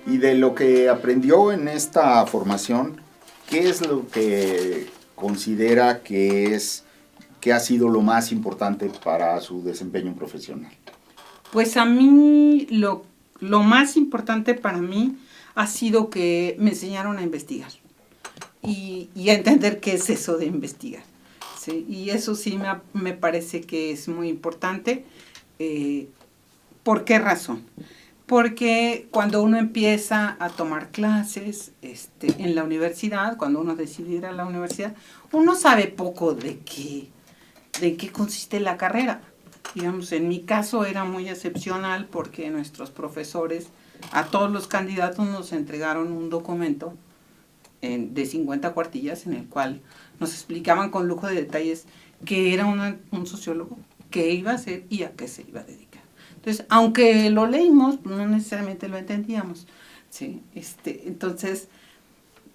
Y de lo que aprendió en esta formación, ¿qué es lo que considera que ha sido lo más importante para su desempeño profesional? Pues a mí lo más importante para mí ha sido que me enseñaron a investigar y a entender qué es eso de investigar. ¿Sí? Y eso sí me parece que es muy importante. ¿Por qué razón? Porque cuando uno empieza a tomar clases en la universidad, cuando uno decide ir a la universidad, uno sabe poco de qué consiste la carrera. Digamos, en mi caso era muy excepcional porque nuestros profesores, a todos los candidatos nos entregaron un documento de 50 cuartillas en el cual nos explicaban con lujo de detalles qué era un sociólogo, qué iba a hacer y a qué se iba a dedicar. Entonces, aunque lo leímos, no necesariamente lo entendíamos. ¿Sí? Entonces,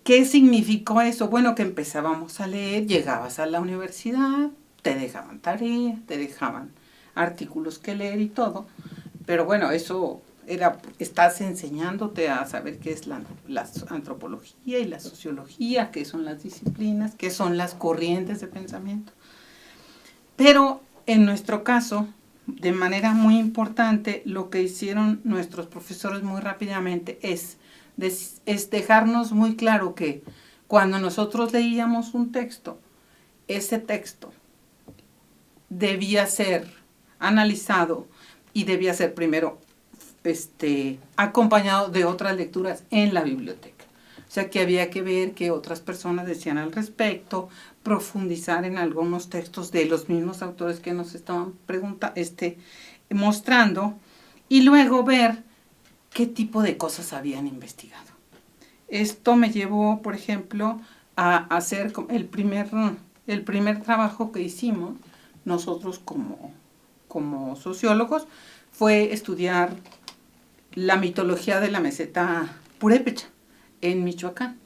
¿qué significó eso? Bueno, que empezábamos a leer, llegabas a la universidad, te dejaban tarea, te dejaban artículos que leer y todo, pero bueno, eso estás enseñándote a saber qué es la antropología y la sociología, qué son las disciplinas, qué son las corrientes de pensamiento. Pero en nuestro caso, de manera muy importante, lo que hicieron nuestros profesores muy rápidamente es dejarnos muy claro que cuando nosotros leíamos un texto, ese texto debía ser analizado y debía ser primero acompañado de otras lecturas en la biblioteca. O sea que había que ver qué otras personas decían al respecto, profundizar en algunos textos de los mismos autores que nos estaban mostrando y luego ver qué tipo de cosas habían investigado. Esto me llevó, por ejemplo, a hacer el primer trabajo que hicimos nosotros como sociólogos fue estudiar la mitología de la meseta purépecha en Michoacán.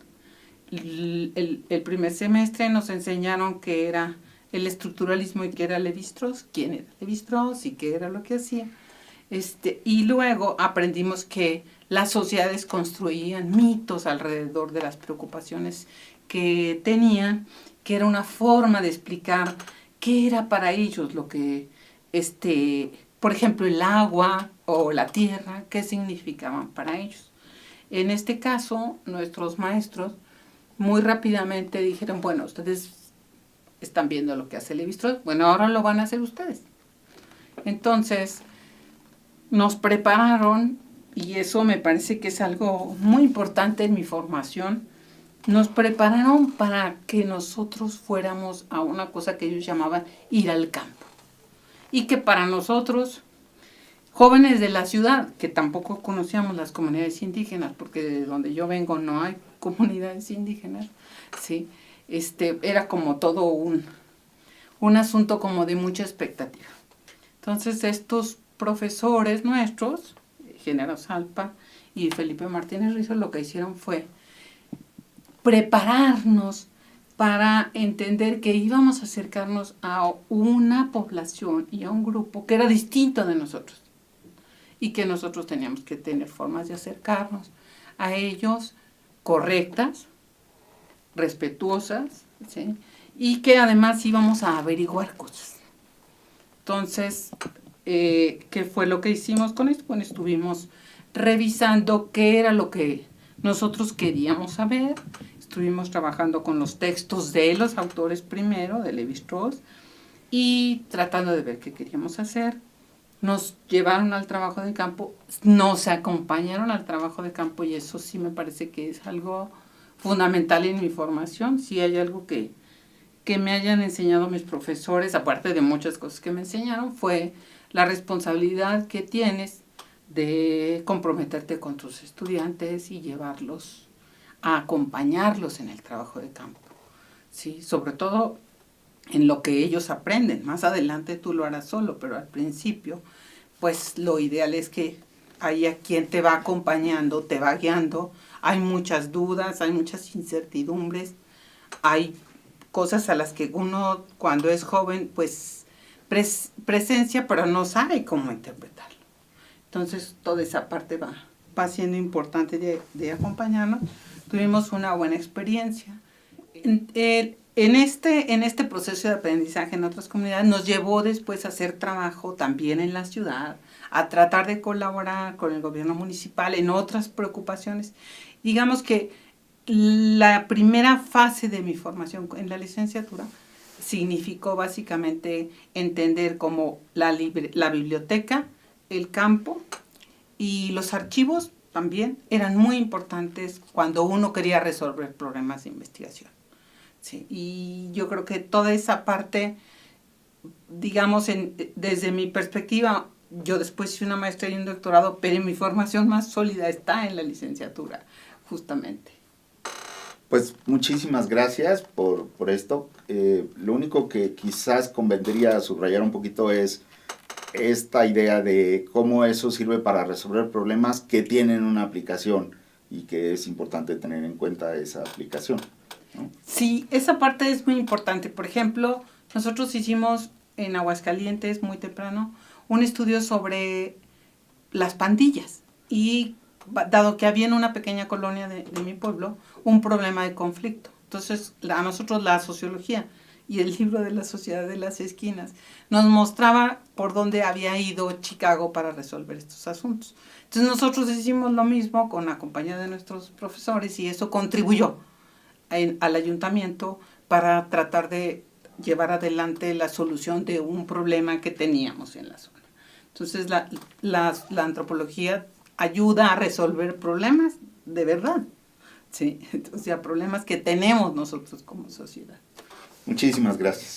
El primer semestre nos enseñaron qué era el estructuralismo y qué era Lévi-Strauss, quién era Lévi-Strauss y qué era lo que hacía. Y luego aprendimos que las sociedades construían mitos alrededor de las preocupaciones que tenían, que era una forma de explicar qué era para ellos lo que, por ejemplo, el agua o la tierra, qué significaban para ellos. En este caso, nuestros maestros muy rápidamente dijeron, bueno, ustedes están viendo lo que hace Lévi-Strauss, bueno, ahora lo van a hacer ustedes. Entonces, nos prepararon, y eso me parece que es algo muy importante en mi formación, nos prepararon para que nosotros fuéramos a una cosa que ellos llamaban ir al campo. Y que para nosotros, jóvenes de la ciudad, que tampoco conocíamos las comunidades indígenas, porque de donde yo vengo no hay comunidades indígenas, ¿sí? Era como todo un asunto como de mucha expectativa. Entonces estos profesores nuestros, Genaro Salpa y Felipe Martínez Rizo, lo que hicieron fue prepararnos para entender que íbamos a acercarnos a una población y a un grupo que era distinto de nosotros y que nosotros teníamos que tener formas de acercarnos a ellos correctas, respetuosas, ¿sí? Y que además íbamos a averiguar cosas. Entonces, ¿qué fue lo que hicimos con esto? Bueno, estuvimos revisando qué era lo que nosotros queríamos saber. Estuvimos trabajando con los textos de los autores primero, de Lévi-Strauss, y tratando de ver qué queríamos hacer. Nos llevaron al trabajo de campo, nos acompañaron al trabajo de campo, y eso sí me parece que es algo fundamental en mi formación. Si hay algo que me hayan enseñado mis profesores, aparte de muchas cosas que me enseñaron, fue la responsabilidad que tienes de comprometerte con tus estudiantes y llevarlos a acompañarlos en el trabajo de campo, ¿sí? Sobre todo en lo que ellos aprenden. Más adelante tú lo harás solo, pero al principio, pues lo ideal es que haya quien te va acompañando, te va guiando. Hay muchas dudas, hay muchas incertidumbres, hay cosas a las que uno cuando es joven pues presencia, pero no sabe cómo interpretarlo. Entonces toda esa parte va va siendo importante de acompañarnos, tuvimos una buena experiencia. En este proceso de aprendizaje en otras comunidades nos llevó después a hacer trabajo también en la ciudad, a tratar de colaborar con el gobierno municipal en otras preocupaciones. Digamos que la primera fase de mi formación en la licenciatura significó básicamente entender cómo la biblioteca, el campo y los archivos también eran muy importantes cuando uno quería resolver problemas de investigación. Sí, y yo creo que toda esa parte, digamos, desde mi perspectiva, yo después hice una maestría y un doctorado, pero mi formación más sólida está en la licenciatura, justamente. Pues muchísimas gracias por esto. Lo único que quizás convendría subrayar un poquito es esta idea de cómo eso sirve para resolver problemas que tienen una aplicación y que es importante tener en cuenta esa aplicación, ¿no? Sí, esa parte es muy importante. Por ejemplo, nosotros hicimos en Aguascalientes muy temprano un estudio sobre las pandillas y dado que había en una pequeña colonia de mi pueblo un problema de conflicto. Entonces, a nosotros la sociología y el libro de la Sociedad de las Esquinas nos mostraba por dónde había ido Chicago para resolver estos asuntos. Entonces, nosotros hicimos lo mismo con la compañía de nuestros profesores y eso contribuyó al ayuntamiento para tratar de llevar adelante la solución de un problema que teníamos en la zona. Entonces, la antropología ayuda a resolver problemas de verdad, ¿sí? O sea, problemas que tenemos nosotros como sociedad. Muchísimas gracias.